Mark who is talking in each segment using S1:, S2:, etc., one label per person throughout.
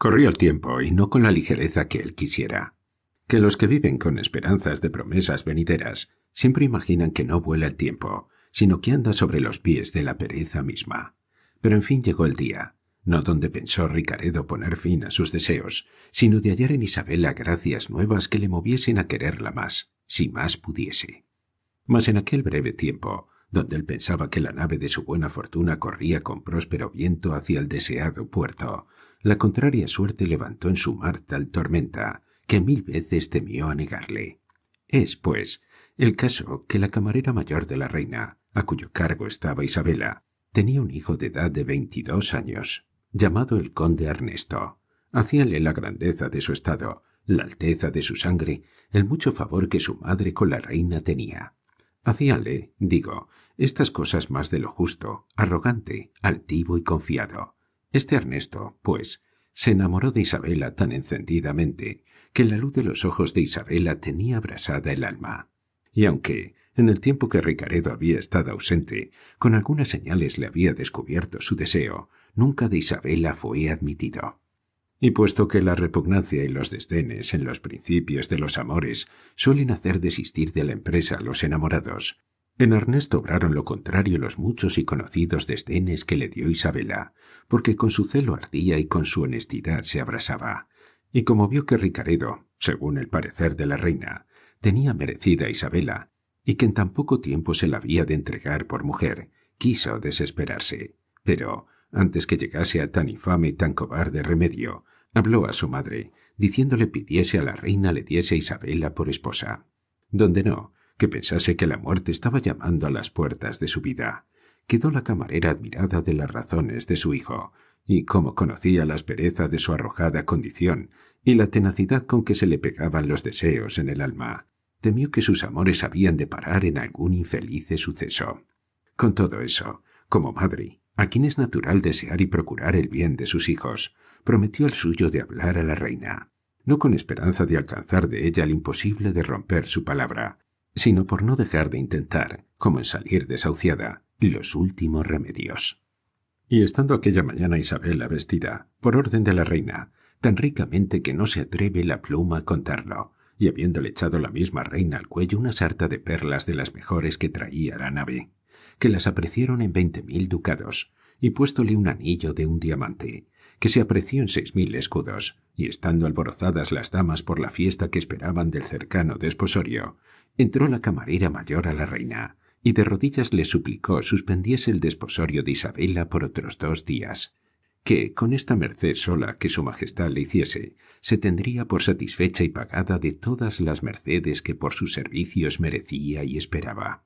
S1: Corría el tiempo y no con la ligereza que él quisiera. Que los que viven con esperanzas de promesas venideras siempre imaginan que no vuela el tiempo, sino que anda sobre los pies de la pereza misma. Pero en fin llegó el día, no donde pensó Ricaredo poner fin a sus deseos, sino de hallar en Isabela gracias nuevas que le moviesen a quererla más, si más pudiese. Mas en aquel breve tiempo, donde él pensaba que la nave de su buena fortuna corría con próspero viento hacia el deseado puerto, la contraria suerte levantó en su mar tal tormenta que 1000 veces temió anegarle. Es, pues, el caso que la camarera mayor de la reina, a cuyo cargo estaba Isabela, tenía un hijo de edad de 22 años, llamado el conde Ernesto. Hacíale la grandeza de su estado, la alteza de su sangre, el mucho favor que su madre con la reina tenía. Hacíale, digo, estas cosas más de lo justo, arrogante, altivo y confiado. Este Ernesto, pues, se enamoró de Isabela tan encendidamente que la luz de los ojos de Isabela tenía abrasada el alma. Y aunque, en el tiempo que Ricaredo había estado ausente, con algunas señales le había descubierto su deseo, nunca de Isabela fue admitido. Y puesto que la repugnancia y los desdenes en los principios de los amores suelen hacer desistir de la empresa a los enamorados, en Ernesto obraron lo contrario los muchos y conocidos desdenes que le dio Isabela, porque con su celo ardía y con su honestidad se abrasaba. Y como vio que Ricaredo, según el parecer de la reina, tenía merecida a Isabela, y que en tan poco tiempo se la había de entregar por mujer, quiso desesperarse. Pero, antes que llegase a tan infame y tan cobarde remedio, habló a su madre, diciéndole pidiese a la reina le diese a Isabela por esposa. Donde no, que pensase que la muerte estaba llamando a las puertas de su vida. Quedó la camarera admirada de las razones de su hijo, y como conocía la aspereza de su arrojada condición y la tenacidad con que se le pegaban los deseos en el alma, temió que sus amores habían de parar en algún infeliz suceso. Con todo eso, como madre, a quien es natural desear y procurar el bien de sus hijos, prometió el suyo de hablar a la reina, no con esperanza de alcanzar de ella el imposible de romper su palabra, sino por no dejar de intentar, como en salir desahuciada, los últimos remedios. Y estando aquella mañana Isabela vestida, por orden de la reina, tan ricamente que no se atreve la pluma a contarlo, y habiéndole echado la misma reina al cuello una sarta de perlas de las mejores que traía la nave, que las apreciaron en 20.000 ducados, y puéstole un anillo de un diamante, que se apreció en 6.000 escudos, y estando alborozadas las damas por la fiesta que esperaban del cercano desposorio, entró la camarera mayor a la reina, y de rodillas le suplicó suspendiese el desposorio de Isabela por otros 2 días, que, con esta merced sola que su majestad le hiciese, se tendría por satisfecha y pagada de todas las mercedes que por sus servicios merecía y esperaba.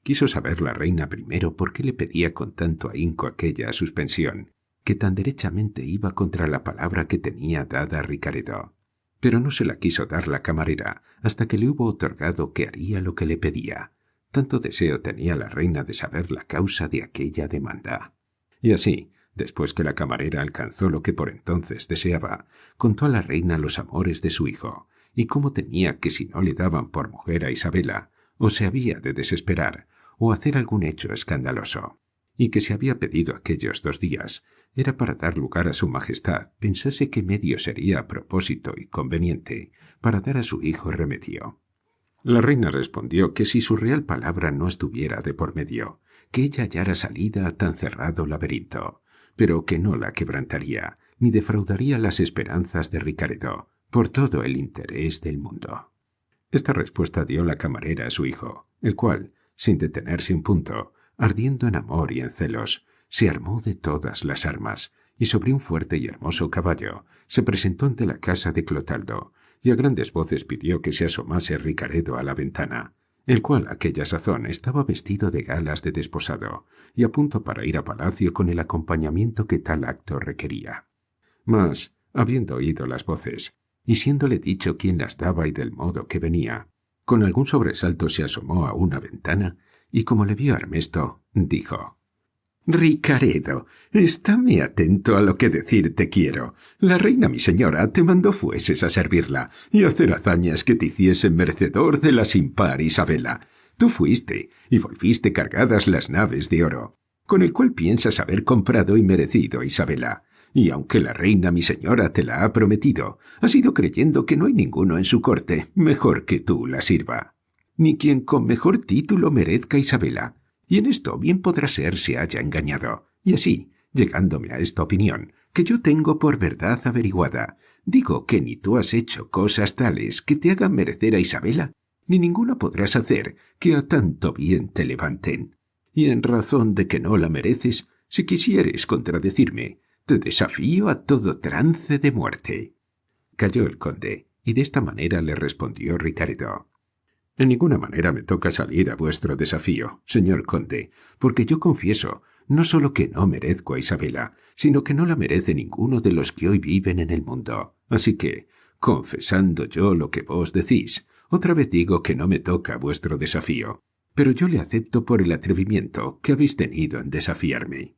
S1: Quiso saber la reina primero por qué le pedía con tanto ahínco aquella suspensión, que tan derechamente iba contra la palabra que tenía dada a Ricaredo. Pero no se la quiso dar la camarera hasta que le hubo otorgado que haría lo que le pedía. Tanto deseo tenía la reina de saber la causa de aquella demanda. Y así, después que la camarera alcanzó lo que por entonces deseaba, contó a la reina los amores de su hijo, y cómo temía que si no le daban por mujer a Isabela, o se había de desesperar, o hacer algún hecho escandaloso, y que si había pedido aquellos 2 días, era para dar lugar a su majestad pensase qué medio sería a propósito y conveniente para dar a su hijo remedio. La reina respondió que si su real palabra no estuviera de por medio, que ella hallara salida a tan cerrado laberinto, pero que no la quebrantaría, ni defraudaría las esperanzas de Ricaredo, por todo el interés del mundo. Esta respuesta dio la camarera a su hijo, el cual, sin detenerse un punto, ardiendo en amor y en celos, se armó de todas las armas, y sobre un fuerte y hermoso caballo se presentó ante la casa de Clotaldo, y a grandes voces pidió que se asomase Ricaredo a la ventana, el cual a aquella sazón estaba vestido de galas de desposado, y a punto para ir a palacio con el acompañamiento que tal acto requería. Mas, habiendo oído las voces, y siéndole dicho quién las daba y del modo que venía, con algún sobresalto se asomó a una ventana, y como le vio Ernesto, dijo: «Ricaredo, estáme atento a lo que decirte quiero. La reina mi señora te mandó fueses a servirla y hacer hazañas que te hiciesen merecedor de la sin par Isabela. Tú fuiste y volviste cargadas las naves de oro, con el cual piensas haber comprado y merecido a Isabela. y aunque la reina mi señora te la ha prometido, has ido creyendo que no hay ninguno en su corte mejor que tú la sirva, ni quien con mejor título merezca Isabela, y en esto bien podrá ser se haya engañado, y así, llegándome a esta opinión, que yo tengo por verdad averiguada, digo que ni tú has hecho cosas tales que te hagan merecer a Isabela, ni ninguna podrás hacer que a tanto bien te levanten. Y en razón de que no la mereces, si quisieres contradecirme, te desafío a todo trance de muerte. Calló el conde, y de esta manera le respondió Ricaredo. En ninguna manera me toca salir a vuestro desafío, señor conde, porque yo confieso, no solo que no merezco a Isabela, sino que no la merece ninguno de los que hoy viven en el mundo. Así que, confesando yo lo que vos decís, otra vez digo que no me toca vuestro desafío, pero yo le acepto por el atrevimiento que habéis tenido en desafiarme.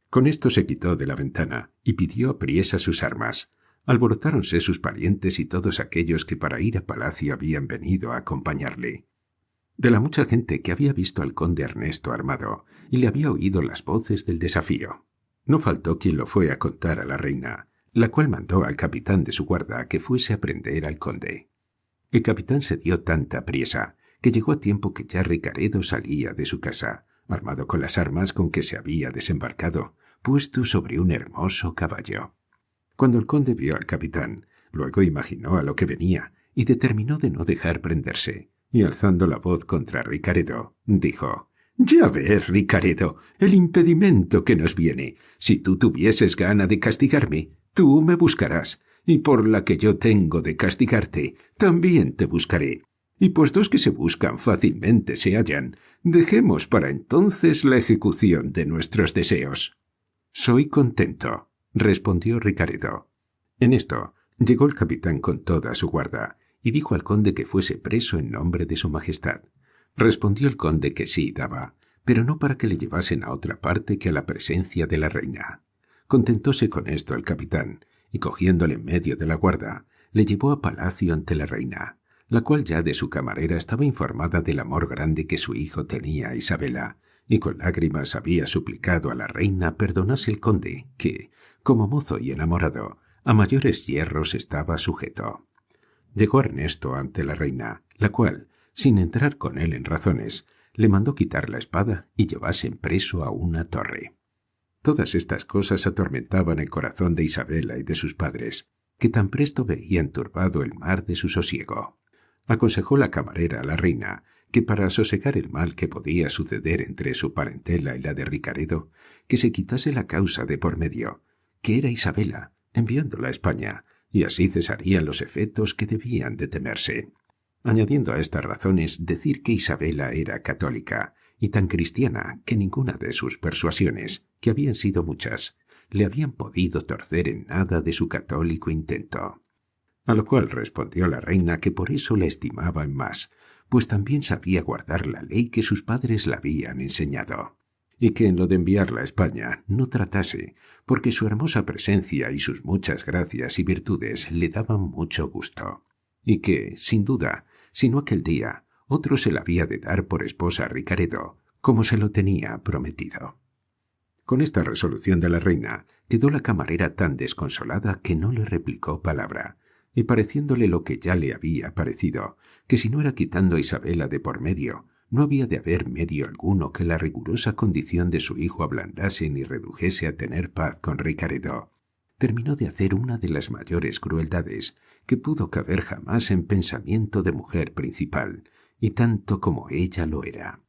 S1: Con esto se quitó de la ventana y pidió apriesa sus armas. Alborotáronse sus parientes y todos aquellos que para ir a palacio habían venido a acompañarle. De la mucha gente que había visto al conde Ernesto armado y le había oído las voces del desafío, no faltó quien lo fue a contar a la reina, la cual mandó al capitán de su guarda que fuese a prender al conde. El capitán se dio tanta priesa que llegó a tiempo que ya Ricaredo salía de su casa, armado con las armas con que se había desembarcado, puesto sobre un hermoso caballo. Cuando el conde vio al capitán, luego imaginó a lo que venía y determinó de no dejar prenderse, y alzando la voz contra Ricaredo, dijo: «Ya ves, Ricaredo, el impedimento que nos viene. Si tú tuvieses gana de castigarme, tú me buscarás, y por la que yo tengo de castigarte, también te buscaré. Y pues dos que se buscan fácilmente se hallan, dejemos para entonces la ejecución de nuestros deseos». «Soy contento», respondió Ricaredo. En esto llegó el capitán con toda su guarda y dijo al conde que fuese preso en nombre de su majestad. Respondió el conde que sí daba, pero no para que le llevasen a otra parte que a la presencia de la reina. Contentóse con esto el capitán, y cogiéndole en medio de la guarda, le llevó a palacio ante la reina, la cual ya de su camarera estaba informada del amor grande que su hijo tenía a Isabela, y con lágrimas había suplicado a la reina perdonase el conde, que, como mozo y enamorado, a mayores hierros estaba sujeto. Llegó Ernesto ante la reina, la cual, sin entrar con él en razones, le mandó quitar la espada y llevasen preso a una torre. Todas estas cosas atormentaban el corazón de Isabela y de sus padres, que tan presto veían turbado el mar de su sosiego. Aconsejó la camarera a la reina que para sosegar el mal que podía suceder entre su parentela y la de Ricaredo, que se quitase la causa de por medio, que era Isabela, enviándola a España, y así cesarían los efectos que debían de temerse. Añadiendo a estas razones decir que Isabela era católica, y tan cristiana que ninguna de sus persuasiones, que habían sido muchas, le habían podido torcer en nada de su católico intento. A lo cual respondió la reina que por eso la estimaba en más, pues también sabía guardar la ley que sus padres la habían enseñado, y que en lo de enviarla a España no tratase, porque su hermosa presencia y sus muchas gracias y virtudes le daban mucho gusto, y que, sin duda, si no aquel día, otro se la había de dar por esposa a Ricaredo, como se lo tenía prometido. Con esta resolución de la reina, quedó la camarera tan desconsolada que no le replicó palabra, y pareciéndole lo que ya le había parecido, que si no era quitando a Isabela de por medio, no había de haber medio alguno que la rigurosa condición de su hijo ablandase ni redujese a tener paz con Ricaredo, terminó de hacer una de las mayores crueldades que pudo caber jamás en pensamiento de mujer principal, y tanto como ella lo era.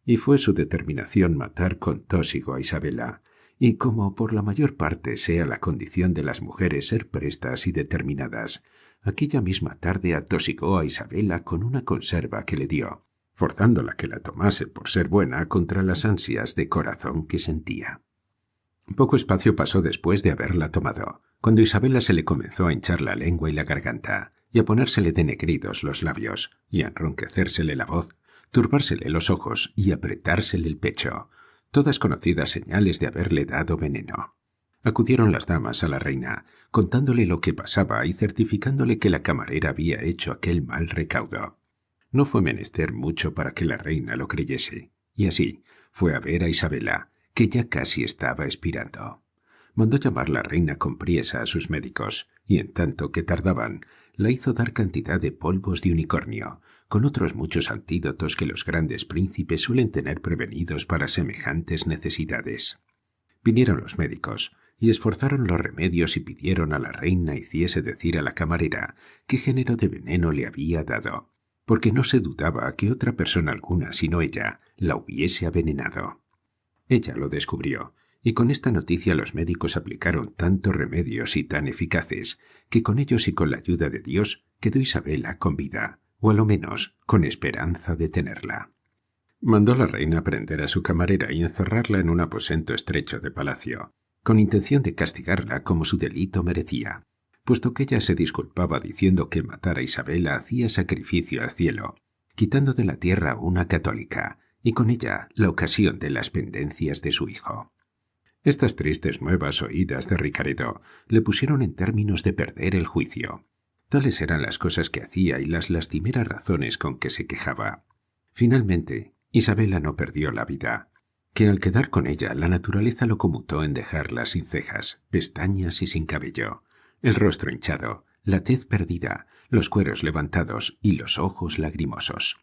S1: Y fue su determinación matar con tósigo a Isabela, y como por la mayor parte sea la condición de las mujeres ser prestas y determinadas, aquella misma tarde atosigó a Isabela con una conserva que le dio, forzándola que la tomase por ser buena contra las ansias de corazón que sentía. Poco espacio pasó después de haberla tomado, cuando Isabela se le comenzó a hinchar la lengua y la garganta, y a ponérsele denegridos los labios, y a enronquecérsele la voz, turbársele los ojos y apretársele el pecho, todas conocidas señales de haberle dado veneno. Acudieron las damas a la reina, contándole lo que pasaba y certificándole que la camarera había hecho aquel mal recaudo. No fue menester mucho para que la reina lo creyese, y así fue a ver a Isabela, que ya casi estaba expirando. Mandó llamar la reina con priesa a sus médicos, y en tanto que tardaban, la hizo dar cantidad de polvos de unicornio, con otros muchos antídotos que los grandes príncipes suelen tener prevenidos para semejantes necesidades. Vinieron los médicos, y esforzaron los remedios y pidieron a la reina hiciese decir a la camarera qué género de veneno le había dado, porque no se dudaba que otra persona alguna sino ella la hubiese envenenado. Ella lo descubrió, y con esta noticia los médicos aplicaron tantos remedios y tan eficaces que con ellos y con la ayuda de Dios quedó Isabela con vida, o a lo menos con esperanza de tenerla. Mandó la reina prender a su camarera y encerrarla en un aposento estrecho de palacio, con intención de castigarla como su delito merecía, puesto que ella se disculpaba diciendo que matar a Isabela hacía sacrificio al cielo, quitando de la tierra una católica, y con ella la ocasión de las pendencias de su hijo. Estas tristes nuevas oídas de Ricaredo le pusieron en términos de perder el juicio. Tales eran las cosas que hacía y las lastimeras razones con que se quejaba. Finalmente, Isabela no perdió la vida, que al quedar con ella la naturaleza lo conmutó en dejarla sin cejas, pestañas y sin cabello, el rostro hinchado, la tez perdida, los cueros levantados y los ojos lagrimosos.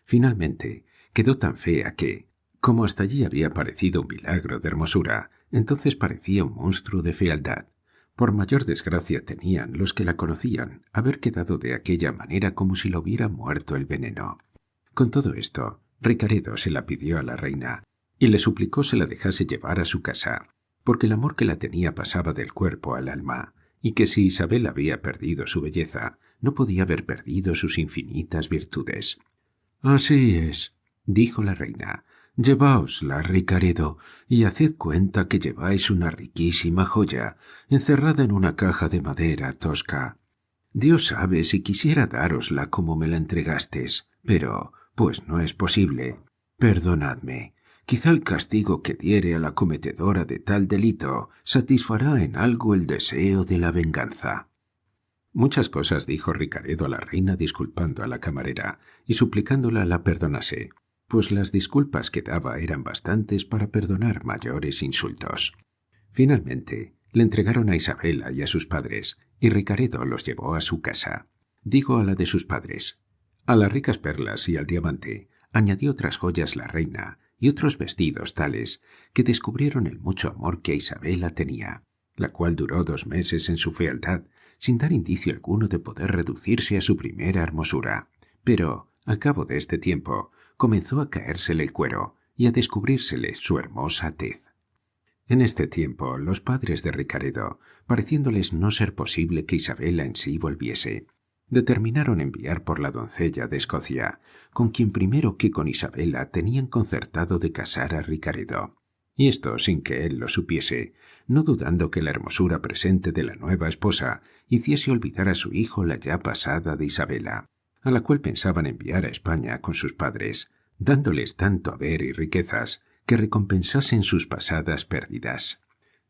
S1: Finalmente, quedó tan fea que, como hasta allí había parecido un milagro de hermosura, entonces parecía un monstruo de fealdad. Por mayor desgracia tenían los que la conocían haber quedado de aquella manera como si lo hubiera muerto el veneno. Con todo esto, Ricaredo se la pidió a la reina y le suplicó se la dejase llevar a su casa, porque el amor que la tenía pasaba del cuerpo al alma, y que si Isabel había perdido su belleza, no podía haber perdido sus infinitas virtudes. «Así es», dijo la reina, «lleváosla, Ricaredo, y haced cuenta que lleváis una riquísima joya, encerrada en una caja de madera tosca. Dios sabe si quisiera dárosla como me la entregastes, pero, pues no es posible. Perdonadme. Quizá el castigo que diere a la cometedora de tal delito satisfará en algo el deseo de la venganza». Muchas cosas dijo Ricaredo a la reina disculpando a la camarera y suplicándola la perdonase, pues las disculpas que daba eran bastantes para perdonar mayores insultos. Finalmente, le entregaron a Isabela y a sus padres, y Ricaredo los llevó a su casa. Digo a la de sus padres. A las ricas perlas y al diamante añadió otras joyas la reina y otros vestidos tales que descubrieron el mucho amor que Isabela tenía, la cual duró 2 meses en su fealdad, sin dar indicio alguno de poder reducirse a su primera hermosura. Pero, al cabo de este tiempo, comenzó a caérsele el cuero y a descubrírsele su hermosa tez. En este tiempo, los padres de Ricaredo, pareciéndoles no ser posible que Isabela en sí volviese, determinaron enviar por la doncella de Escocia, con quien primero que con Isabela tenían concertado de casar a Ricaredo, y esto sin que él lo supiese, no dudando que la hermosura presente de la nueva esposa hiciese olvidar a su hijo la ya pasada de Isabela, a la cual pensaban enviar a España con sus padres, dándoles tanto haber y riquezas que recompensasen sus pasadas pérdidas.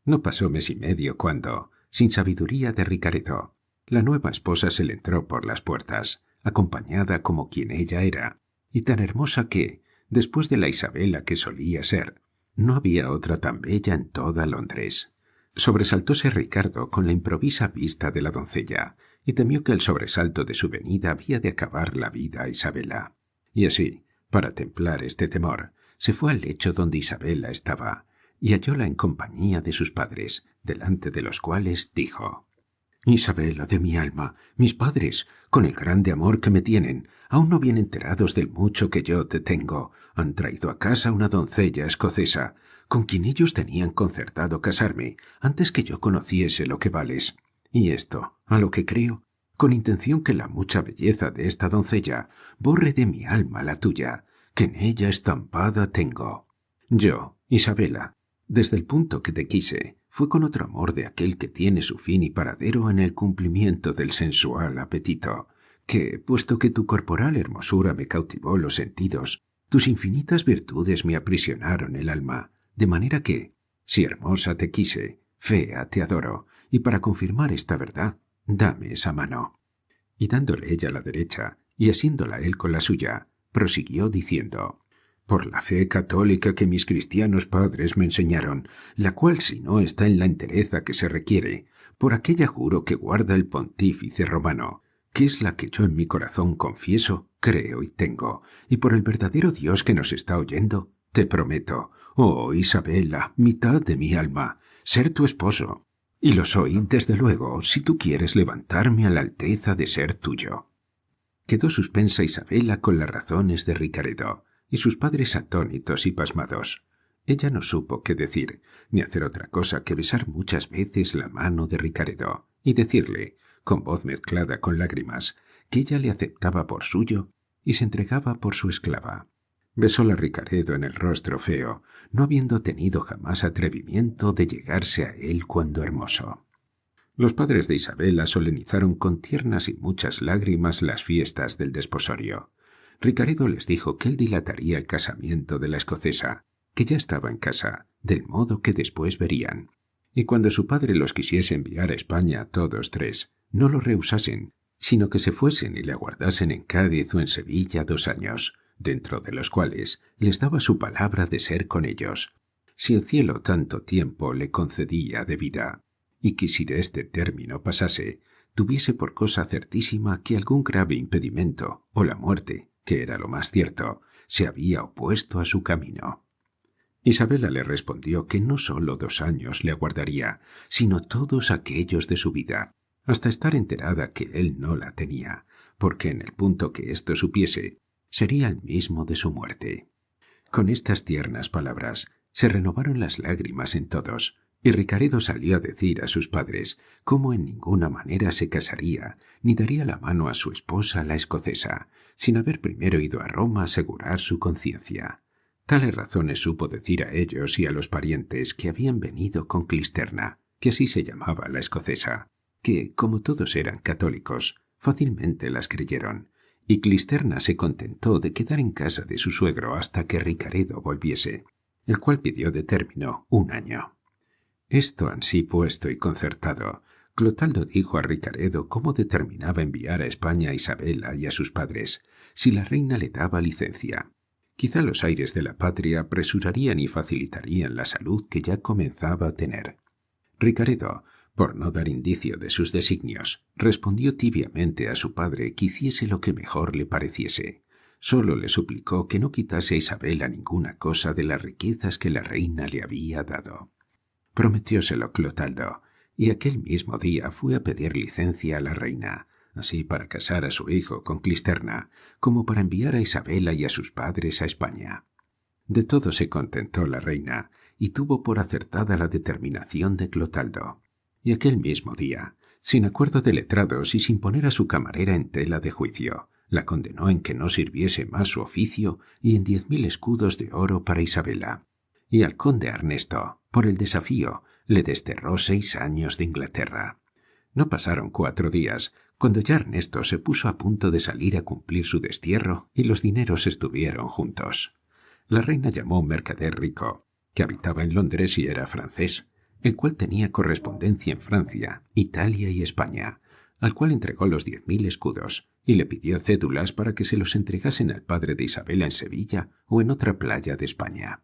S1: No pasó mes y medio cuando, sin sabiduría de Ricaredo, la nueva esposa se le entró por las puertas, acompañada como quien ella era, y tan hermosa que, después de la Isabela que solía ser, no había otra tan bella en toda Londres. Sobresaltóse Ricardo con la improvisa vista de la doncella, y temió que el sobresalto de su venida había de acabar la vida a Isabela. Y así, para templar este temor, se fue al lecho donde Isabela estaba, y hallóla en compañía de sus padres, delante de los cuales dijo: «Isabela de mi alma, mis padres, con el grande amor que me tienen, aún no bien enterados del mucho que yo te tengo, han traído a casa una doncella escocesa, con quien ellos tenían concertado casarme antes que yo conociese lo que vales. Y esto, a lo que creo, con intención que la mucha belleza de esta doncella borre de mi alma la tuya, que en ella estampada tengo. Yo, Isabela, desde el punto que te quise, fue con otro amor de aquel que tiene su fin y paradero en el cumplimiento del sensual apetito, que, puesto que tu corporal hermosura me cautivó los sentidos, tus infinitas virtudes me aprisionaron el alma, de manera que, si hermosa te quise, fea te adoro, y para confirmar esta verdad, dame esa mano». Y dándole ella la derecha, y asiéndola él con la suya, prosiguió diciendo: por la fe católica que mis cristianos padres me enseñaron, la cual si no está en la entereza que se requiere, por aquella juro que guarda el pontífice romano, que es la que yo en mi corazón confieso, creo y tengo, y por el verdadero Dios que nos está oyendo, te prometo, oh Isabela, mitad de mi alma, ser tu esposo. Y lo soy, desde luego, si tú quieres levantarme a la alteza de ser tuyo. Quedó suspensa Isabela con las razones de Ricaredo, y sus padres atónitos y pasmados. Ella no supo qué decir, ni hacer otra cosa que besar muchas veces la mano de Ricaredo y decirle, con voz mezclada con lágrimas, que ella le aceptaba por suyo y se entregaba por su esclava. Besóla Ricaredo en el rostro feo, no habiendo tenido jamás atrevimiento de llegarse a él cuando hermoso. Los padres de Isabela solenizaron con tiernas y muchas lágrimas las fiestas del desposorio. Ricaredo les dijo que él dilataría el casamiento de la escocesa, que ya estaba en casa, del modo que después verían. Y cuando su padre los quisiese enviar a España a todos tres, no lo rehusasen, sino que se fuesen y le aguardasen en Cádiz o en Sevilla 2 años, dentro de los cuales les daba su palabra de ser con ellos, si el cielo tanto tiempo le concedía de vida, y que si de este término pasase, tuviese por cosa certísima que algún grave impedimento, o la muerte, que era lo más cierto, se había opuesto a su camino. Isabela le respondió que no sólo 2 años le aguardaría, sino todos aquellos de su vida, hasta estar enterada que él no la tenía, porque en el punto que esto supiese, sería el mismo de su muerte. Con estas tiernas palabras se renovaron las lágrimas en todos, y Ricaredo salió a decir a sus padres cómo en ninguna manera se casaría ni daría la mano a su esposa la escocesa, sin haber primero ido a Roma a asegurar su conciencia. Tales razones supo decir a ellos y a los parientes que habían venido con Clisterna, que así se llamaba la escocesa, que, como todos eran católicos, fácilmente las creyeron, y Clisterna se contentó de quedar en casa de su suegro hasta que Ricaredo volviese, el cual pidió de término 1 año. Esto ansí puesto y concertado, Clotaldo dijo a Ricaredo cómo determinaba enviar a España a Isabela y a sus padres, si la reina le daba licencia. Quizá los aires de la patria apresurarían y facilitarían la salud que ya comenzaba a tener. Ricaredo, por no dar indicio de sus designios, respondió tibiamente a su padre que hiciese lo que mejor le pareciese. Solo le suplicó que no quitase a Isabela ninguna cosa de las riquezas que la reina le había dado. Prometióselo Clotaldo, y aquel mismo día fue a pedir licencia a la reina, así para casar a su hijo con Clisterna, como para enviar a Isabela y a sus padres a España. De todo se contentó la reina, y tuvo por acertada la determinación de Clotaldo. Y aquel mismo día, sin acuerdo de letrados y sin poner a su camarera en tela de juicio, la condenó en que no sirviese más su oficio y en 10.000 escudos de oro para Isabela. Y al conde Ernesto, por el desafío, le desterró 6 años de Inglaterra. No pasaron 4 días, cuando ya Ernesto se puso a punto de salir a cumplir su destierro y los dineros estuvieron juntos. La reina llamó a un mercader rico, que habitaba en Londres y era francés, el cual tenía correspondencia en Francia, Italia y España, al cual entregó los 10.000 escudos y le pidió cédulas para que se los entregasen al padre de Isabela en Sevilla o en otra playa de España.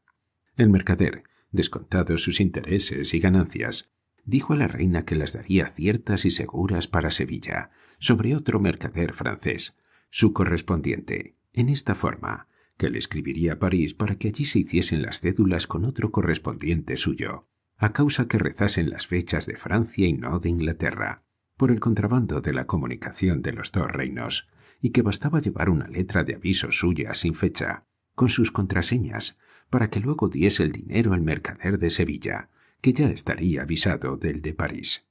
S1: El mercader, descontados sus intereses y ganancias, dijo a la reina que las daría ciertas y seguras para Sevilla, sobre otro mercader francés, su correspondiente, en esta forma, que le escribiría a París para que allí se hiciesen las cédulas con otro correspondiente suyo, a causa que rezasen las fechas de Francia y no de Inglaterra, por el contrabando de la comunicación de los 2 reinos, y que bastaba llevar una letra de aviso suya sin fecha, con sus contraseñas, para que luego diese el dinero al mercader de Sevilla, que ya estaría avisado del de París.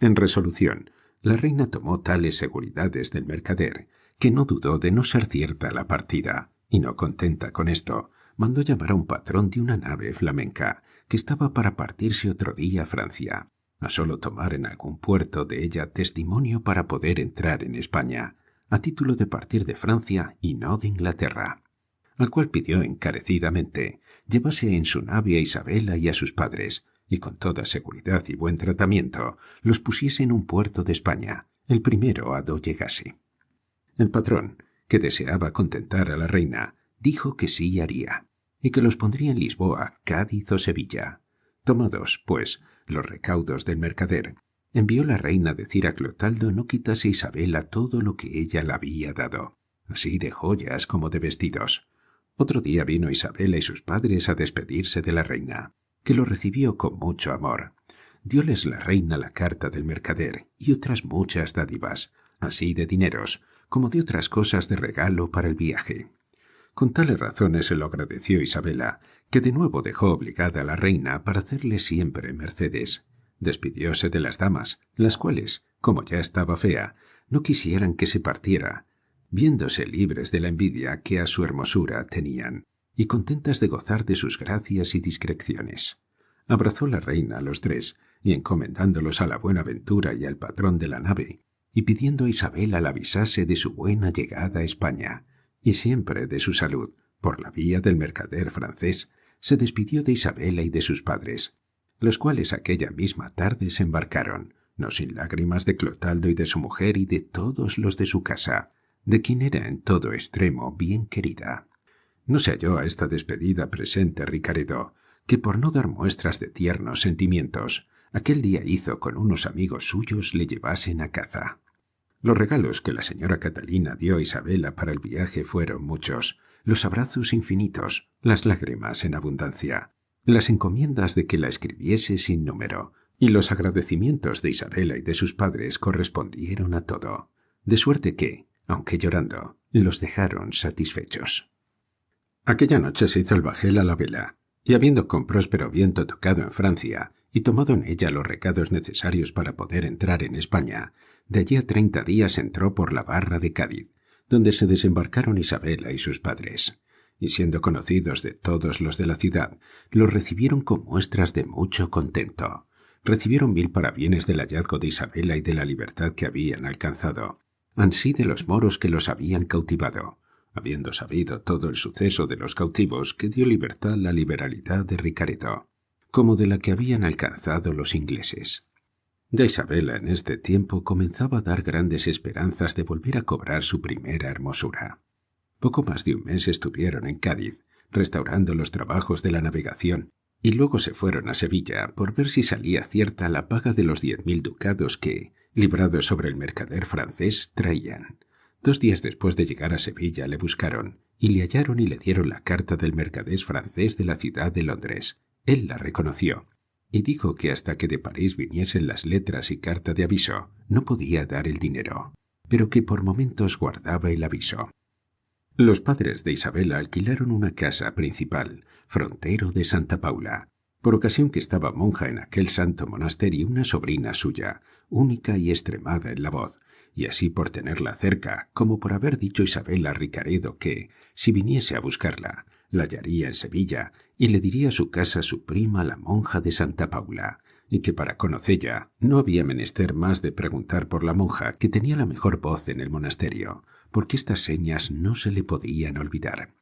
S1: En resolución, la reina tomó tales seguridades del mercader, que no dudó de no ser cierta la partida, y no contenta con esto, mandó llamar a un patrón de una nave flamenca, que estaba para partirse otro día a Francia, a solo tomar en algún puerto de ella testimonio para poder entrar en España, a título de partir de Francia y no de Inglaterra, al cual pidió encarecidamente llevase en su nave a Isabela y a sus padres, y con toda seguridad y buen tratamiento los pusiese en un puerto de España, el primero a do llegase. El patrón, que deseaba contentar a la reina, dijo que sí haría, y que los pondría en Lisboa, Cádiz o Sevilla. Tomados, pues, los recaudos del mercader, envió la reina a decir a Clotaldo no quitase Isabela todo lo que ella le había dado, así de joyas como de vestidos. Otro día vino Isabela y sus padres a despedirse de la reina, que lo recibió con mucho amor. Dióles la reina la carta del mercader y otras muchas dádivas, así de dineros, como de otras cosas de regalo para el viaje. Con tales razones se lo agradeció Isabela, que de nuevo dejó obligada a la reina para hacerle siempre mercedes. Despidióse de las damas, las cuales, como ya estaba fea, no quisieran que se partiera, viéndose libres de la envidia que a su hermosura tenían, y contentas de gozar de sus gracias y discreciones. Abrazó la reina a los tres, y encomendándolos a la buena ventura y al patrón de la nave, y pidiendo a Isabela la avisase de su buena llegada a España, y siempre de su salud, por la vía del mercader francés, se despidió de Isabela y de sus padres, los cuales aquella misma tarde se embarcaron, no sin lágrimas de Clotaldo y de su mujer y de todos los de su casa, de quien era en todo extremo bien querida. No se halló a esta despedida presente Ricaredo, que por no dar muestras de tiernos sentimientos, aquel día hizo con unos amigos suyos le llevasen a caza. Los regalos que la señora Catalina dio a Isabela para el viaje fueron muchos, los abrazos infinitos, las lágrimas en abundancia, las encomiendas de que la escribiese sin número, y los agradecimientos de Isabela y de sus padres correspondieron a todo, de suerte que, aunque llorando, los dejaron satisfechos. Aquella noche se hizo el bajel a la vela, y habiendo con próspero viento tocado en Francia y tomado en ella los recados necesarios para poder entrar en España, de allí a 30 días entró por la barra de Cádiz, donde se desembarcaron Isabela y sus padres, y siendo conocidos de todos los de la ciudad, los recibieron con muestras de mucho contento. Recibieron 1000 parabienes del hallazgo de Isabela y de la libertad que habían alcanzado, ansí de los moros que los habían cautivado, habiendo sabido todo el suceso de los cautivos que dio libertad la liberalidad de Ricaredo, como de la que habían alcanzado los ingleses. Ya Isabela en este tiempo comenzaba a dar grandes esperanzas de volver a cobrar su primera hermosura. Poco más de un mes estuvieron en Cádiz, restaurando los trabajos de la navegación, y luego se fueron a Sevilla por ver si salía cierta la paga de los 10.000 ducados que, librados sobre el mercader francés, traían. 2 días después de llegar a Sevilla le buscaron, y le hallaron y le dieron la carta del mercader francés de la ciudad de Londres. Él la reconoció, y dijo que hasta que de París viniesen las letras y carta de aviso, no podía dar el dinero, pero que por momentos guardaba el aviso. Los padres de Isabela alquilaron una casa principal, frontero de Santa Paula, por ocasión que estaba monja en aquel santo monasterio una sobrina suya, única y extremada en la voz, y así por tenerla cerca, como por haber dicho Isabela a Ricaredo que, si viniese a buscarla, la hallaría en Sevilla y le diría su casa su prima la monja de Santa Paula, y que para conocella no había menester más de preguntar por la monja, que tenía la mejor voz en el monasterio, porque estas señas no se le podían olvidar.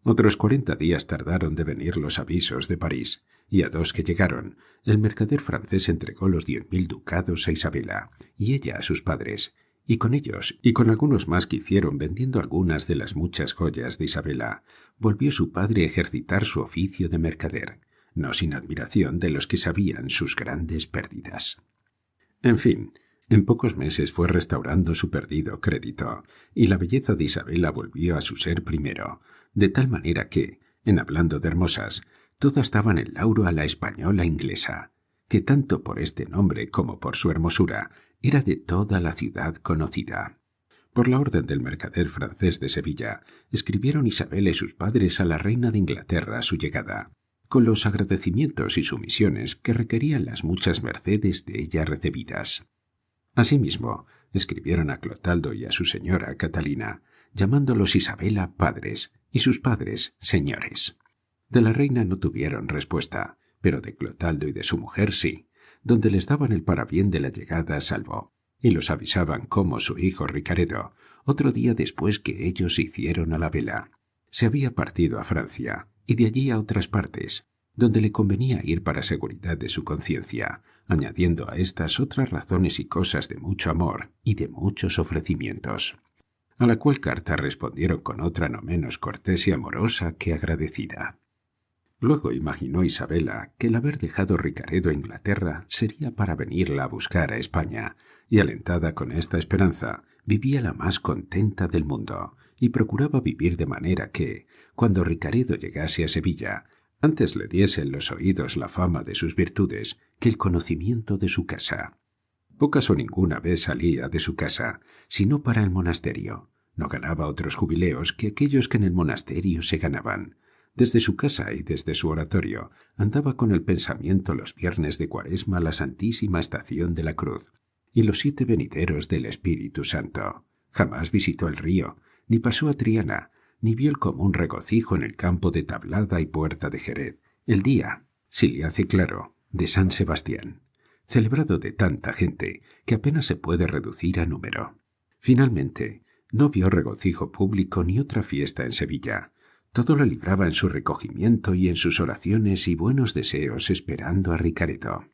S1: Otros 40 días tardaron de venir los avisos de París, y a 2 que llegaron, el mercader francés entregó los 10.000 ducados a Isabela, y ella a sus padres, y con ellos, y con algunos más que hicieron vendiendo algunas de las muchas joyas de Isabela, volvió su padre a ejercitar su oficio de mercader, no sin admiración de los que sabían sus grandes pérdidas. En fin, en pocos meses fue restaurando su perdido crédito, y la belleza de Isabela volvió a su ser primero, de tal manera que, en hablando de hermosas, todas daban el lauro a la española inglesa, que tanto por este nombre como por su hermosura era de toda la ciudad conocida. Por la orden del mercader francés de Sevilla, escribieron Isabela y sus padres a la reina de Inglaterra su llegada, con los agradecimientos y sumisiones que requerían las muchas mercedes de ella recibidas. Asimismo, escribieron a Clotaldo y a su señora Catalina, llamándolos Isabela padres y sus padres señores. De la reina no tuvieron respuesta, pero de Clotaldo y de su mujer sí, donde les daban el parabién de la llegada a salvo, y los avisaban cómo su hijo Ricaredo, otro día después que ellos se hicieron a la vela, se había partido a Francia y de allí a otras partes, donde le convenía ir para seguridad de su conciencia, añadiendo a estas otras razones y cosas de mucho amor y de muchos ofrecimientos. a la cual carta respondieron con otra no menos cortés y amorosa que agradecida. Luego imaginó Isabela que el haber dejado Ricaredo a Inglaterra sería para venirla a buscar a España, y alentada con esta esperanza, vivía la más contenta del mundo, y procuraba vivir de manera que, cuando Ricaredo llegase a Sevilla, antes le diese en los oídos la fama de sus virtudes que el conocimiento de su casa. Pocas o ninguna vez salía de su casa, sino para el monasterio. No ganaba otros jubileos que aquellos que en el monasterio se ganaban. Desde su casa y desde su oratorio andaba con el pensamiento los viernes de Cuaresma la Santísima Estación de la Cruz y los 7 venideros del Espíritu Santo. Jamás visitó el río, ni pasó a Triana, ni vio el común regocijo en el campo de Tablada y Puerta de Jerez, el día, si le hace claro, de San Sebastián, celebrado de tanta gente que apenas se puede reducir a número. Finalmente, no vio regocijo público ni otra fiesta en Sevilla. Todo lo libraba en su recogimiento y en sus oraciones y buenos deseos esperando a Ricaredo.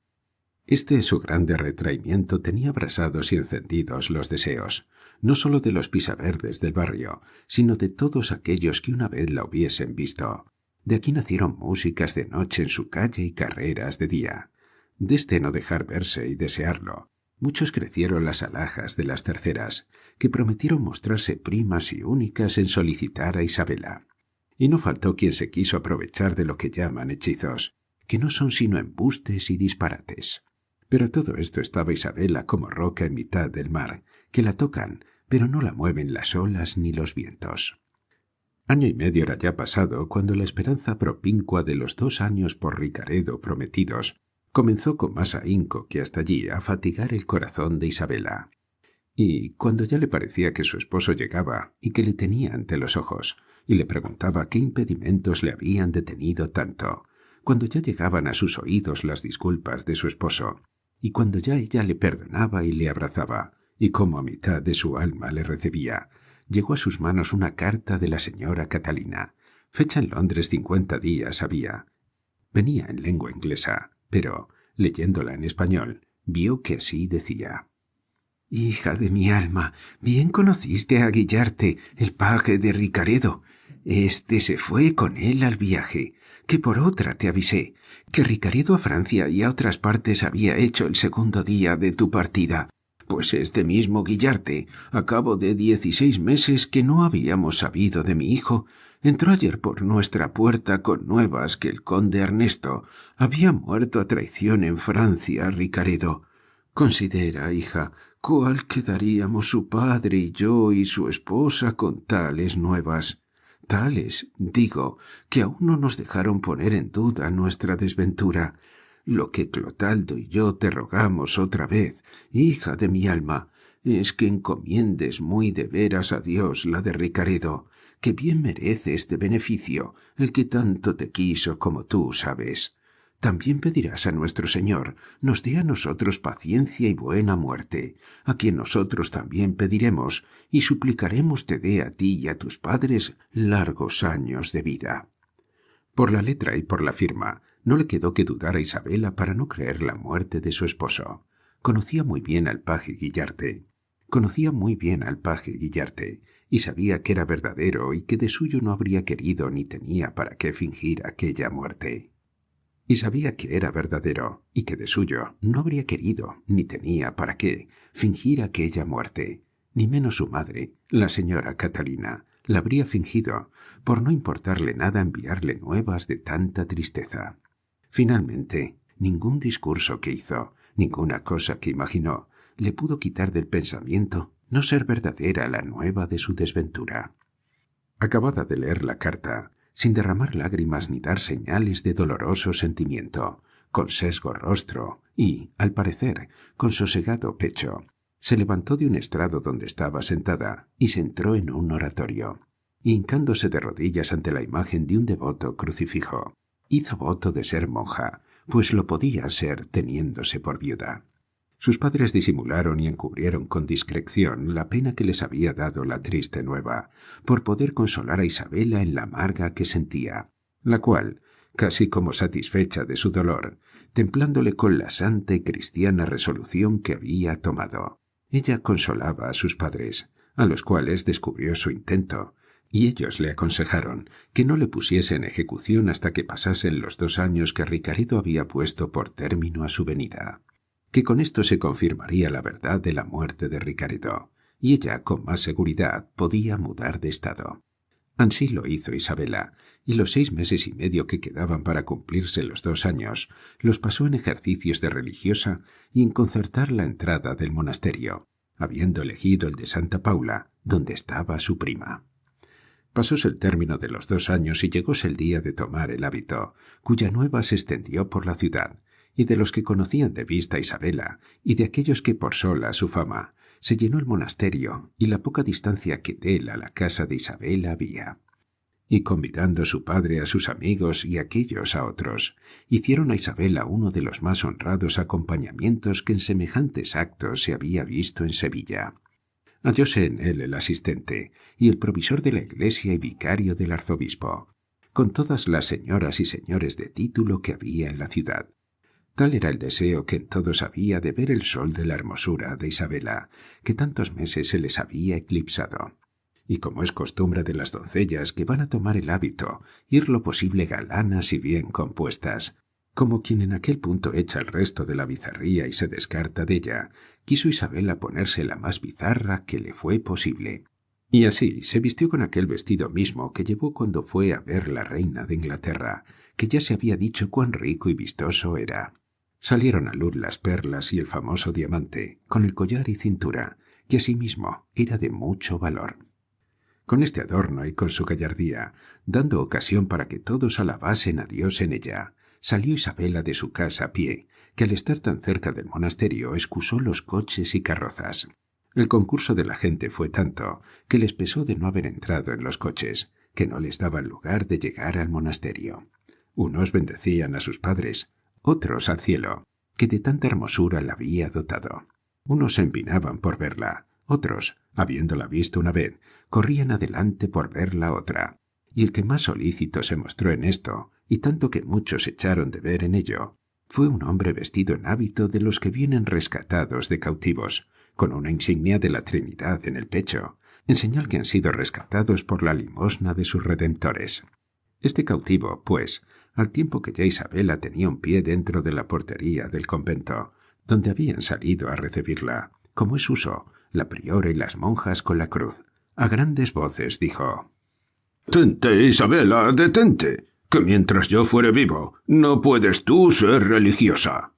S1: Su grande retraimiento tenía abrasados y encendidos los deseos, no sólo de los pisaverdes del barrio, sino de todos aquellos que una vez la hubiesen visto. De aquí nacieron músicas de noche en su calle y carreras de día. De no dejar verse y desearlo, muchos crecieron las alhajas de las terceras, que prometieron mostrarse primas y únicas en solicitar a Isabela. Y no faltó quien se quiso aprovechar de lo que llaman hechizos, que no son sino embustes y disparates. Pero todo esto estaba Isabela como roca en mitad del mar, que la tocan, pero no la mueven las olas ni los vientos. 1 año y medio era ya pasado cuando la esperanza propincua de los 2 años por Ricaredo prometidos comenzó con más ahínco que hasta allí a fatigar el corazón de Isabela. Y cuando ya le parecía que su esposo llegaba y que le tenía ante los ojos, y le preguntaba qué impedimentos le habían detenido tanto, cuando ya llegaban a sus oídos las disculpas de su esposo, y cuando ya ella le perdonaba y le abrazaba, y como a mitad de su alma le recibía, llegó a sus manos una carta de la señora Catalina, fecha en Londres 50 días había. Venía en lengua inglesa, pero, leyéndola en español, vio que así decía: «Hija de mi alma, bien conociste a Guillarte, el paje de Ricaredo. Este se fue con él al viaje, que por otra te avisé, que Ricaredo a Francia y a otras partes había hecho el 2.º día de tu partida, pues este mismo Guillarte, a cabo de 16 meses que no habíamos sabido de mi hijo, entró ayer por nuestra puerta con nuevas que el conde Ernesto había muerto a traición en Francia a Ricaredo. Considera, hija, cuál quedaríamos su padre y yo y su esposa con tales nuevas. Tales, digo, que aún no nos dejaron poner en duda nuestra desventura. Lo que Clotaldo y yo te rogamos otra vez, hija de mi alma, es que encomiendes muy de veras a Dios la de Ricaredo, que bien merece este beneficio, el que tanto te quiso como tú sabes. También pedirás a nuestro Señor nos dé a nosotros paciencia y buena muerte, a quien nosotros también pediremos, y suplicaremos te dé a ti y a tus padres largos años de vida». Por la letra y por la firma no le quedó que dudar a Isabela para no creer la muerte de su esposo. Conocía muy bien al paje Guillarte. Y sabía que era verdadero y que de suyo no habría querido ni tenía para qué fingir aquella muerte. Y sabía que era verdadero y que de suyo no habría querido ni tenía para qué fingir aquella muerte, ni menos su madre, la señora Catalina, la habría fingido, por no importarle nada enviarle nuevas de tanta tristeza. Finalmente, ningún discurso que hizo, ninguna cosa que imaginó, le pudo quitar del pensamiento no ser verdadera la nueva de su desventura. Acabada de leer la carta, sin derramar lágrimas ni dar señales de doloroso sentimiento, con sesgo rostro y, al parecer, con sosegado pecho, se levantó de un estrado donde estaba sentada y se entró en un oratorio. Hincándose de rodillas ante la imagen de un devoto crucifijo, hizo voto de ser monja, pues lo podía ser teniéndose por viuda. Sus padres disimularon y encubrieron con discreción la pena que les había dado la triste nueva, por poder consolar a Isabela en la amarga que sentía, la cual, casi como satisfecha de su dolor, templándole con la santa y cristiana resolución que había tomado, ella consolaba a sus padres, a los cuales descubrió su intento, y ellos le aconsejaron que no le pusiese en ejecución hasta que pasasen los 2 años que Ricaredo había puesto por término a su venida, que con esto se confirmaría la verdad de la muerte de Ricaredo, y ella con más seguridad podía mudar de estado. Ansí lo hizo Isabela, y los 6 meses y medio que quedaban para cumplirse los 2 años los pasó en ejercicios de religiosa y en concertar la entrada del monasterio, habiendo elegido el de Santa Paula, donde estaba su prima. Pasóse el término de los 2 años y llegóse el día de tomar el hábito, cuya nueva se extendió por la ciudad, y de los que conocían de vista a Isabela, y de aquellos que por sola su fama, se llenó el monasterio y la poca distancia que de él a la casa de Isabela había. Y convidando su padre a sus amigos y aquellos a otros, hicieron a Isabela uno de los más honrados acompañamientos que en semejantes actos se había visto en Sevilla. Hallóse en él el asistente y el provisor de la iglesia y vicario del arzobispo, con todas las señoras y señores de título que había en la ciudad. Tal era el deseo que en todos había de ver el sol de la hermosura de Isabela, que tantos meses se les había eclipsado. Y como es costumbre de las doncellas que van a tomar el hábito, ir lo posible galanas y bien compuestas, como quien en aquel punto echa el resto de la bizarría y se descarta de ella, quiso Isabela ponerse la más bizarra que le fue posible. Y así se vistió con aquel vestido mismo que llevó cuando fue a ver la reina de Inglaterra, que ya se había dicho cuán rico y vistoso era. Salieron a luz las perlas y el famoso diamante, con el collar y cintura, que asimismo era de mucho valor. Con este adorno y con su gallardía, dando ocasión para que todos alabasen a Dios en ella, salió Isabela de su casa a pie, que al estar tan cerca del monasterio excusó los coches y carrozas. El concurso de la gente fue tanto que les pesó de no haber entrado en los coches, que no les daban lugar de llegar al monasterio. Unos bendecían a sus padres, otros al cielo, que de tanta hermosura la había dotado. Unos se empinaban por verla, otros, habiéndola visto una vez, corrían adelante por verla otra. Y el que más solícito se mostró en esto, y tanto que muchos echaron de ver en ello, fue un hombre vestido en hábito de los que vienen rescatados de cautivos, con una insignia de la Trinidad en el pecho, en señal que han sido rescatados por la limosna de sus redemptores. Este cautivo, pues, al tiempo que ya Isabela tenía un pie dentro de la portería del convento, donde habían salido a recibirla, como es uso, la priora y las monjas con la cruz, a grandes voces dijo: «Tente, Isabela, detente, que mientras yo fuere vivo, no puedes tú ser religiosa».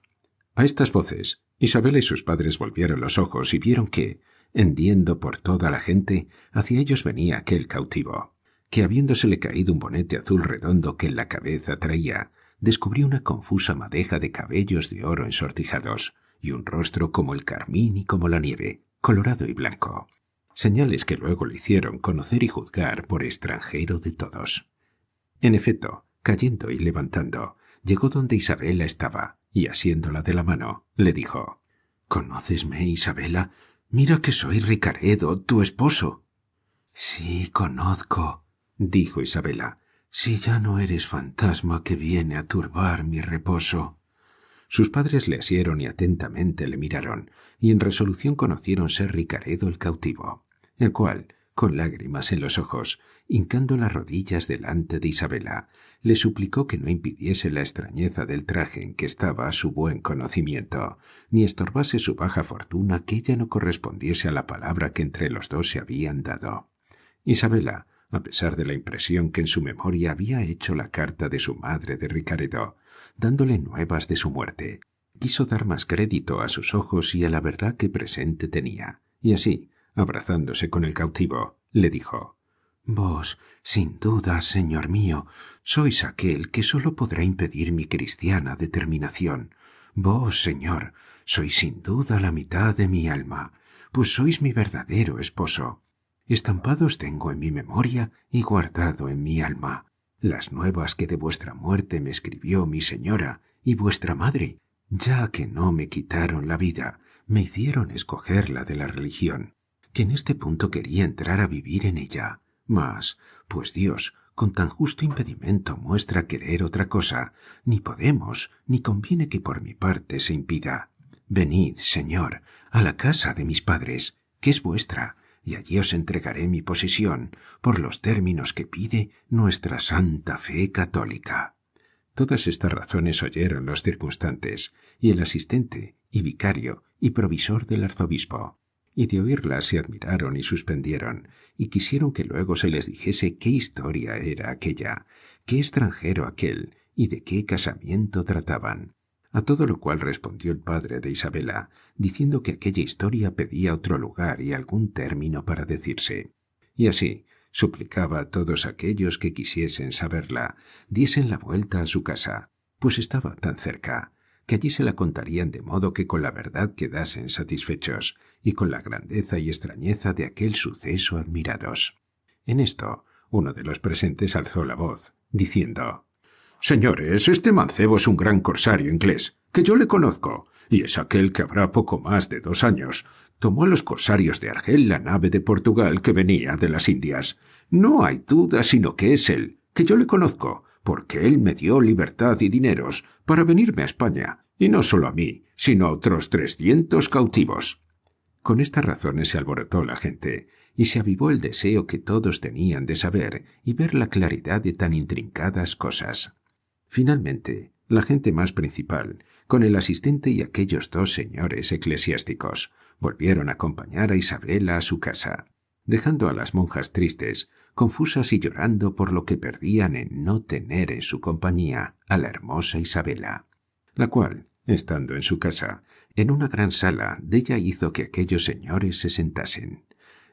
S1: A estas voces, Isabela y sus padres volvieron los ojos y vieron que, hendiendo por toda la gente, hacia ellos venía aquel cautivo, que habiéndosele caído un bonete azul redondo que en la cabeza traía, descubrió una confusa madeja de cabellos de oro ensortijados, y un rostro como el carmín y como la nieve, colorado y blanco. Señales que luego le hicieron conocer y juzgar por extranjero de todos. En efecto, cayendo y levantando, llegó donde Isabela estaba, y asiéndola de la mano, le dijo: «¿Conócesme, Isabela? Mira que soy Ricaredo, tu esposo». «Sí, conozco», dijo Isabela, «si ya no eres fantasma que viene a turbar mi reposo». Sus padres le asieron y atentamente le miraron, y en resolución conocieron ser Ricaredo el cautivo, el cual, con lágrimas en los ojos, hincando las rodillas delante de Isabela, le suplicó que no impidiese la extrañeza del traje en que estaba su buen conocimiento, ni estorbase su baja fortuna que ella no correspondiese a la palabra que entre los dos se habían dado. Isabela, a pesar de la impresión que en su memoria había hecho la carta de su madre de Ricaredo, dándole nuevas de su muerte, quiso dar más crédito a sus ojos y a la verdad que presente tenía, y así, abrazándose con el cautivo, le dijo: «Vos, sin duda, señor mío, sois aquel que sólo podrá impedir mi cristiana determinación. Vos, señor, sois sin duda la mitad de mi alma, pues sois mi verdadero esposo. Estampados tengo en mi memoria y guardado en mi alma las nuevas que de vuestra muerte me escribió mi señora y vuestra madre, ya que no me quitaron la vida, me hicieron escoger la de la religión, que en este punto quería entrar a vivir en ella. Mas, pues Dios, con tan justo impedimento muestra querer otra cosa, ni podemos, ni conviene que por mi parte se impida. Venid, Señor, a la casa de mis padres, que es vuestra, y allí os entregaré mi posesión por los términos que pide nuestra santa fe católica». Todas estas razones oyeron los circunstantes, y el asistente, y vicario, y provisor del arzobispo, y de oírlas se admiraron y suspendieron, y quisieron que luego se les dijese qué historia era aquella, qué extranjero aquel, y de qué casamiento trataban. A todo lo cual respondió el padre de Isabela, diciendo que aquella historia pedía otro lugar y algún término para decirse. Y así suplicaba a todos aquellos que quisiesen saberla, diesen la vuelta a su casa, pues estaba tan cerca, que allí se la contarían de modo que con la verdad quedasen satisfechos, y con la grandeza y extrañeza de aquel suceso admirados. En esto, uno de los presentes alzó la voz, diciendo: «Señores, este mancebo es un gran corsario inglés, que yo le conozco, y es aquel que habrá poco más de 2 años tomó a los corsarios de Argel la nave de Portugal que venía de las Indias. No hay duda sino que es él, que yo le conozco, porque él me dio libertad y dineros para venirme a España, y no solo a mí, sino a otros 300 cautivos». Con estas razones se alborotó la gente, y se avivó el deseo que todos tenían de saber y ver la claridad de tan intrincadas cosas. Finalmente, la gente más principal, con el asistente y aquellos 2 señores eclesiásticos, volvieron a acompañar a Isabela a su casa, dejando a las monjas tristes, confusas y llorando por lo que perdían en no tener en su compañía a la hermosa Isabela, la cual, estando en su casa, en una gran sala, de ella hizo que aquellos señores se sentasen.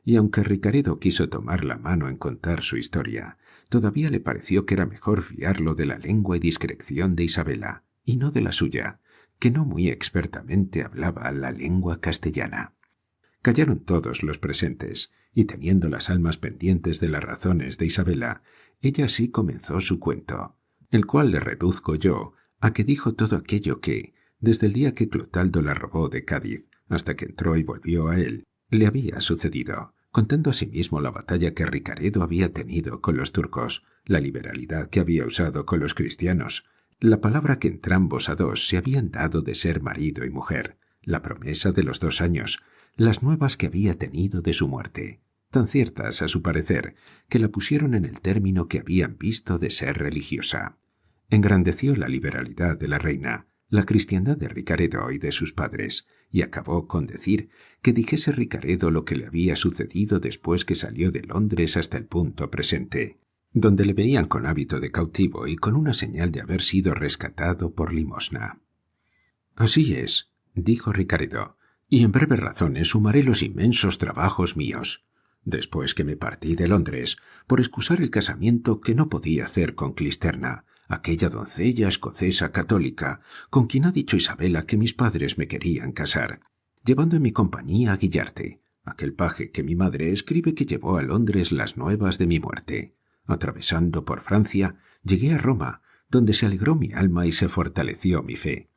S1: Y aunque Ricaredo quiso tomar la mano en contar su historia, todavía le pareció que era mejor fiarlo de la lengua y discreción de Isabela, y no de la suya, que no muy expertamente hablaba la lengua castellana. Callaron todos los presentes, y teniendo las almas pendientes de las razones de Isabela, ella sí comenzó su cuento, el cual le reduzco yo a que dijo todo aquello que, desde el día que Clotaldo la robó de Cádiz hasta que entró y volvió a él, le había sucedido, contando asimismo la batalla que Ricaredo había tenido con los turcos, la liberalidad que había usado con los cristianos, la palabra que entrambos a 2 se habían dado de ser marido y mujer, la promesa de los 2 años, las nuevas que había tenido de su muerte, tan ciertas a su parecer, que la pusieron en el término que habían visto de ser religiosa. Engrandeció la liberalidad de la reina, la cristiandad de Ricaredo y de sus padres, y acabó con decir que dijese Ricaredo lo que le había sucedido después que salió de Londres hasta el punto presente, donde le veían con hábito de cautivo y con una señal de haber sido rescatado por limosna. «Así es», dijo Ricaredo, «y en breves razones sumaré los inmensos trabajos míos. Después que me partí de Londres, por excusar el casamiento que no podía hacer con Clisterna, aquella doncella escocesa católica, con quien ha dicho Isabela que mis padres me querían casar, llevando en mi compañía a Guillarte, aquel paje que mi madre escribe que llevó a Londres las nuevas de mi muerte. Atravesando por Francia, llegué a Roma, donde se alegró mi alma y se fortaleció mi fe.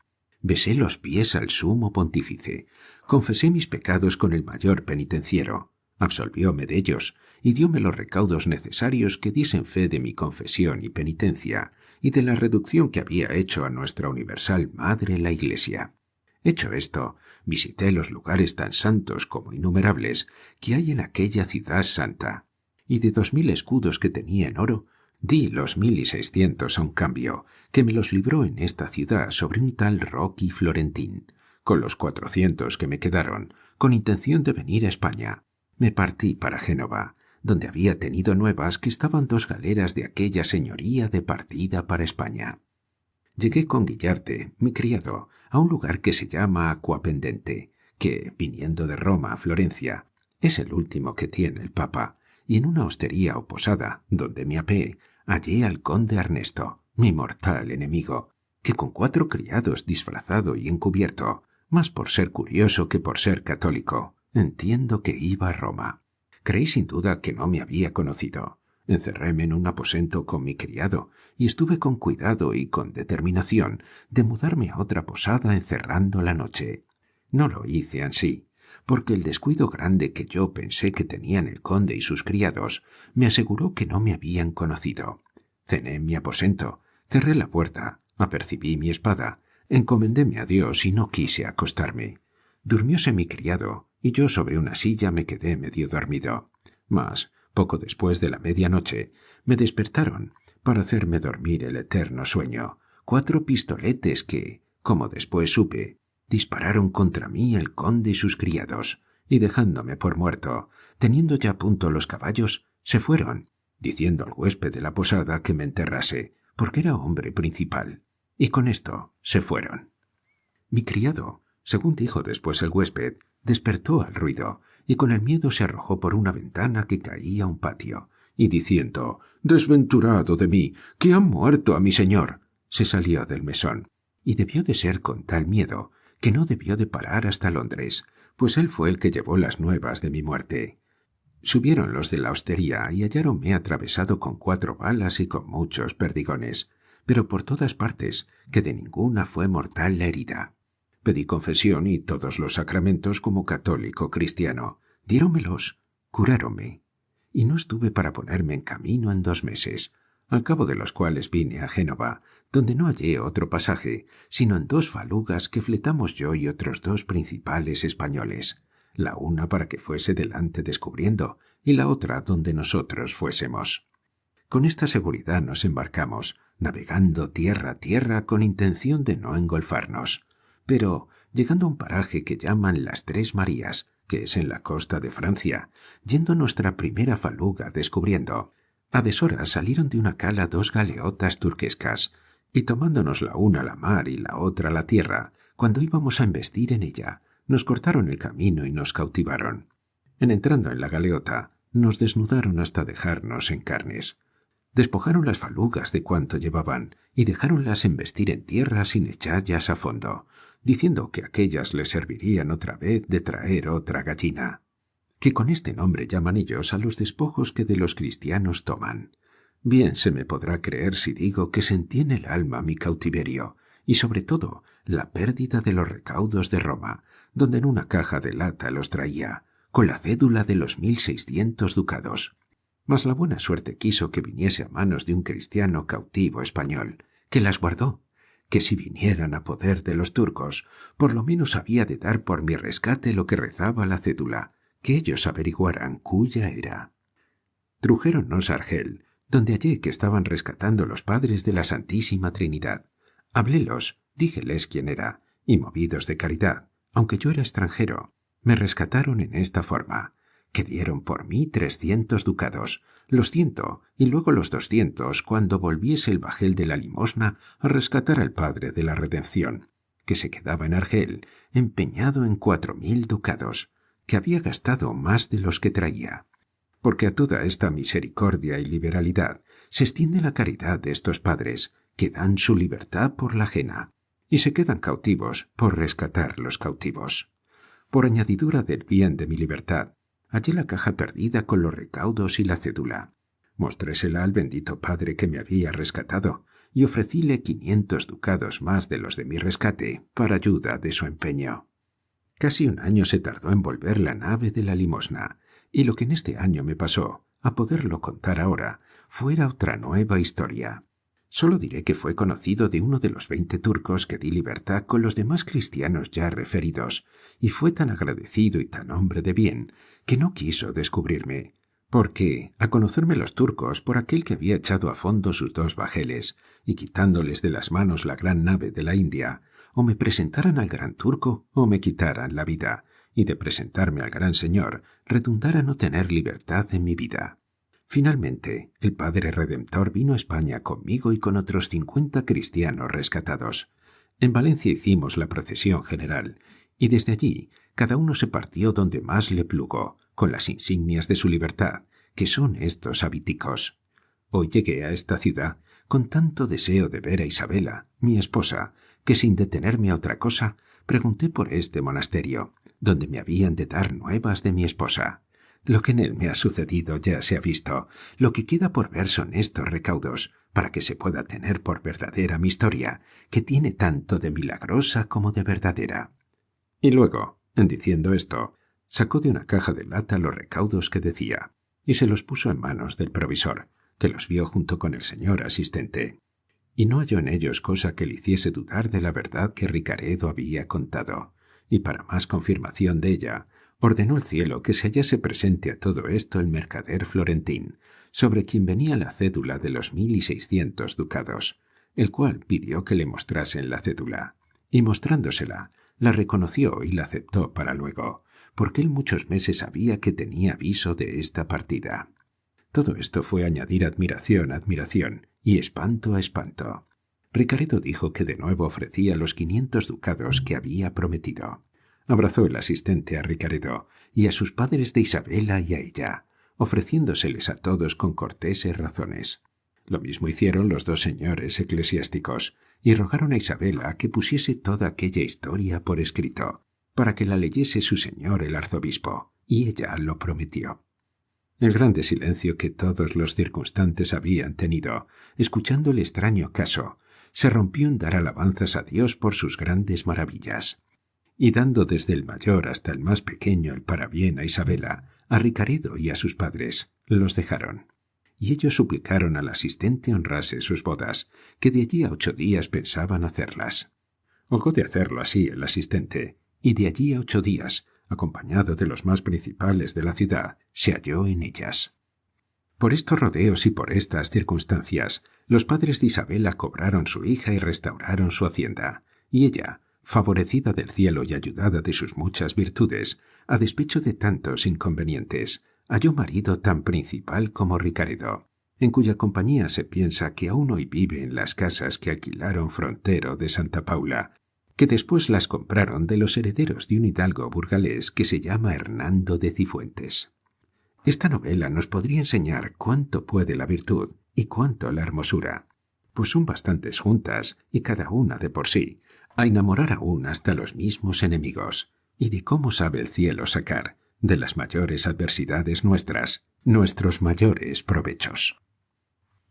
S1: Besé los pies al sumo pontífice, confesé mis pecados con el mayor penitenciero, absolvióme de ellos y dióme los recaudos necesarios que diesen fe de mi confesión y penitencia y de la reducción que había hecho a nuestra universal Madre la Iglesia. Hecho esto, visité los lugares tan santos como innumerables que hay en aquella ciudad santa, y de 2000 escudos que tenía en oro, di los 1600 a un cambio, que me los libró en esta ciudad sobre un tal Rocchi Florentín. Con los 400 que me quedaron, con intención de venir a España, me partí para Génova, donde había tenido nuevas que estaban 2 galeras de aquella señoría de partida para España. Llegué con Guillarte, mi criado, a un lugar que se llama Aquapendente, que, viniendo de Roma a Florencia, es el último que tiene el Papa, y en una hostería o posada, donde me apeé, hallé al conde Ernesto, mi mortal enemigo, que con 4 criados disfrazado y encubierto, más por ser curioso que por ser católico, entiendo que iba a Roma. Creí sin duda que no me había conocido. Encerréme en un aposento con mi criado y estuve con cuidado y con determinación de mudarme a otra posada encerrando la noche. No lo hice ansí, porque el descuido grande que yo pensé que tenían el conde y sus criados me aseguró que no me habían conocido. Cené en mi aposento, cerré la puerta, apercibí mi espada, encomendéme a Dios y no quise acostarme. Durmióse mi criado, y yo sobre una silla me quedé medio dormido. Mas, poco después de la medianoche, me despertaron para hacerme dormir el eterno sueño 4 pistoletes que, como después supe, dispararon contra mí el conde y sus criados, y dejándome por muerto, teniendo ya a punto los caballos, se fueron, diciendo al huésped de la posada que me enterrase, porque era hombre principal, y con esto se fueron. Mi criado, según dijo después el huésped, despertó al ruido, y con el miedo se arrojó por una ventana que caía a un patio, y diciendo «Desventurado de mí, que han muerto a mi señor», se salió del mesón, y debió de ser con tal miedo que no debió de parar hasta Londres, pues él fue el que llevó las nuevas de mi muerte. Subieron los de la hostería y halláronme atravesado con 4 balas y con muchos perdigones, pero por todas partes, que de ninguna fue mortal la herida. Pedí confesión y todos los sacramentos como católico cristiano. Diéronmelos, curáronme, y no estuve para ponerme en camino en 2 meses, al cabo de los cuales vine a Génova, donde no hallé otro pasaje, sino en 2 falugas que fletamos yo y otros 2 principales españoles, la una para que fuese delante descubriendo, y la otra donde nosotros fuésemos. Con esta seguridad nos embarcamos, navegando tierra a tierra con intención de no engolfarnos. Pero, llegando a un paraje que llaman las 3 Marías, que es en la costa de Francia, yendo nuestra primera faluga descubriendo, a deshora salieron de una cala 2 galeotas turquescas, y tomándonos la una la mar y la otra la tierra, cuando íbamos a embestir en ella, nos cortaron el camino y nos cautivaron. En entrando en la galeota, nos desnudaron hasta dejarnos en carnes. Despojaron las falugas de cuanto llevaban y dejáronlas embestir en tierra sin echallas a fondo, diciendo que aquellas les servirían otra vez de traer otra gallina, que con este nombre llaman ellos a los despojos que de los cristianos toman. Bien se me podrá creer si digo que sentí en el alma mi cautiverio, y sobre todo la pérdida de los recaudos de Roma, donde en una caja de lata los traía, con la cédula de los 1600 ducados. Mas la buena suerte quiso que viniese a manos de un cristiano cautivo español, que las guardó, que si vinieran a poder de los turcos, por lo menos había de dar por mi rescate lo que rezaba la cédula, que ellos averiguaran cuya era. Trujéronnos a Argel, donde hallé que estaban rescatando los padres de la Santísima Trinidad. Hablélos, díjeles quién era, y movidos de caridad, aunque yo era extranjero, me rescataron en esta forma, que dieron por mí 300 ducados, los 100 y luego los 200 cuando volviese el bajel de la limosna a rescatar al Padre de la Redención, que se quedaba en Argel, empeñado en 4000 ducados, que había gastado más de los que traía. Porque a toda esta misericordia y liberalidad se extiende la caridad de estos padres, que dan su libertad por la ajena, y se quedan cautivos por rescatar los cautivos. Por añadidura del bien de mi libertad, hallé la caja perdida con los recaudos y la cédula. Mostrésela al bendito padre que me había rescatado, y ofrecíle 500 ducados más de los de mi rescate para ayuda de su empeño. Casi un año se tardó en volver la nave de la limosna, y lo que en este año me pasó, a poderlo contar ahora, fuera otra nueva historia. Solo diré que fue conocido de uno de los 20 turcos que di libertad con los demás cristianos ya referidos, y fue tan agradecido y tan hombre de bien, que no quiso descubrirme, porque, a conocerme los turcos por aquel que había echado a fondo sus 2 bajeles, y quitándoles de las manos la gran nave de la India, o me presentaran al gran turco o me quitaran la vida, y de presentarme al gran señor redundara no tener libertad en mi vida. Finalmente, el Padre Redentor vino a España conmigo y con otros 50 cristianos rescatados. En Valencia hicimos la procesión general, y desde allí cada uno se partió donde más le plugó, con las insignias de su libertad, que son estos habiticos. Hoy llegué a esta ciudad con tanto deseo de ver a Isabela, mi esposa, que sin detenerme a otra cosa, pregunté por este monasterio, donde me habían de dar nuevas de mi esposa. Lo que en él me ha sucedido ya se ha visto. Lo que queda por ver son estos recaudos, para que se pueda tener por verdadera mi historia, que tiene tanto de milagrosa como de verdadera. Y luego, en diciendo esto, sacó de una caja de lata los recaudos que decía, y se los puso en manos del provisor, que los vio junto con el señor asistente. Y no halló en ellos cosa que le hiciese dudar de la verdad que Ricaredo había contado, y para más confirmación de ella, ordenó el cielo que se hallase presente a todo esto el mercader florentín, sobre quien venía la cédula de los 1.600 ducados, el cual pidió que le mostrasen la cédula, y mostrándosela, la reconoció y la aceptó para luego, porque él muchos meses sabía que tenía aviso de esta partida. Todo esto fue añadir admiración a admiración y espanto a espanto. Ricaredo dijo que de nuevo ofrecía los 500 ducados que había prometido. Abrazó el asistente a Ricaredo y a sus padres de Isabela y a ella, ofreciéndoseles a todos con corteses razones. Lo mismo hicieron los dos señores eclesiásticos, y rogaron a Isabela que pusiese toda aquella historia por escrito, para que la leyese su señor el arzobispo, y ella lo prometió. El grande silencio que todos los circunstantes habían tenido, escuchando el extraño caso, se rompió en dar alabanzas a Dios por sus grandes maravillas, y dando desde el mayor hasta el más pequeño el parabién a Isabela, a Ricaredo y a sus padres, los dejaron. Y ellos suplicaron al asistente honrase sus bodas, que de allí a 8 días pensaban hacerlas. Holgó de hacerlo así el asistente, y de allí a 8 días, acompañado de los más principales de la ciudad, se halló en ellas. Por estos rodeos y por estas circunstancias, los padres de Isabela cobraron su hija y restauraron su hacienda, y ella, favorecida del cielo y ayudada de sus muchas virtudes, a despecho de tantos inconvenientes, halló marido tan principal como Ricaredo, en cuya compañía se piensa que aún hoy vive en las casas que alquilaron Frontero de Santa Paula, que después las compraron de los herederos de un hidalgo burgalés que se llama Hernando de Cifuentes. Esta novela nos podría enseñar cuánto puede la virtud y cuánto la hermosura, pues son bastantes juntas y cada una de por sí, a enamorar aún hasta los mismos enemigos, y de cómo sabe el cielo sacar de las mayores adversidades nuestras nuestros mayores provechos.